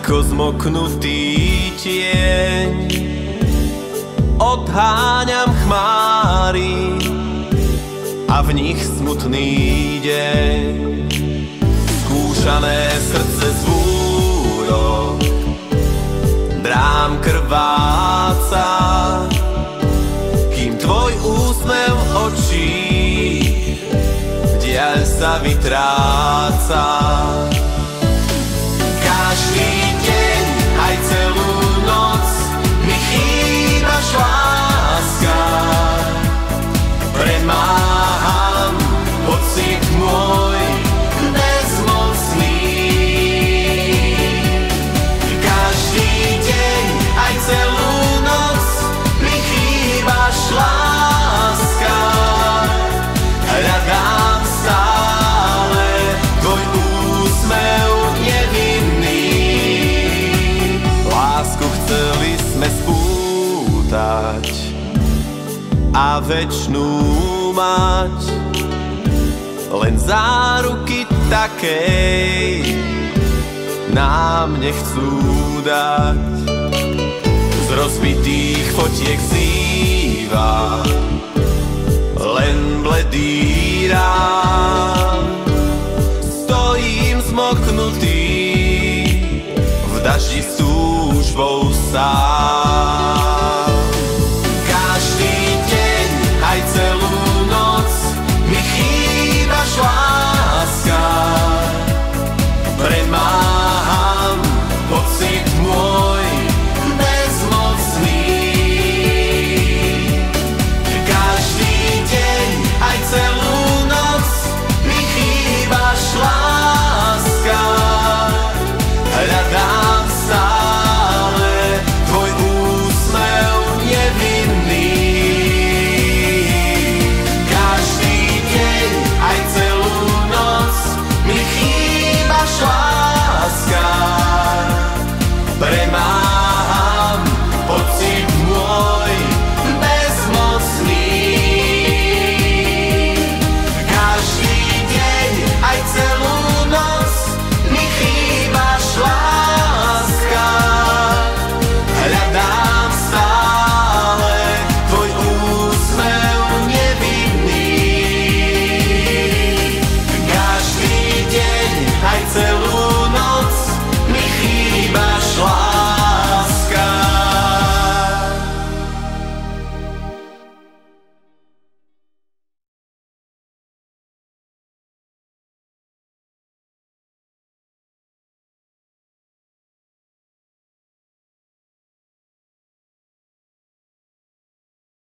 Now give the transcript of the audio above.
Ako zmoknutý tieň odháňam chmáry a v nich smutný deň. Skúšané srdce zvúrok drám krváca, kým tvoj úsmev očí v diaľ sa vytráca. Každý deň, aj celú noc mi chýbaš, láska. Premáham pocit môj bezmocný. Každý deň, aj celú noc mi chýbaš, láska. Hľadám stále tvoj úsmev nevinný. Lásku chceli sme spútať a večnú mať, len záruky takej nám nechcú dať. Z rozbitých fotiek zýva len bledý rám. Stojím zmoknutý v daždi s túžbou sám.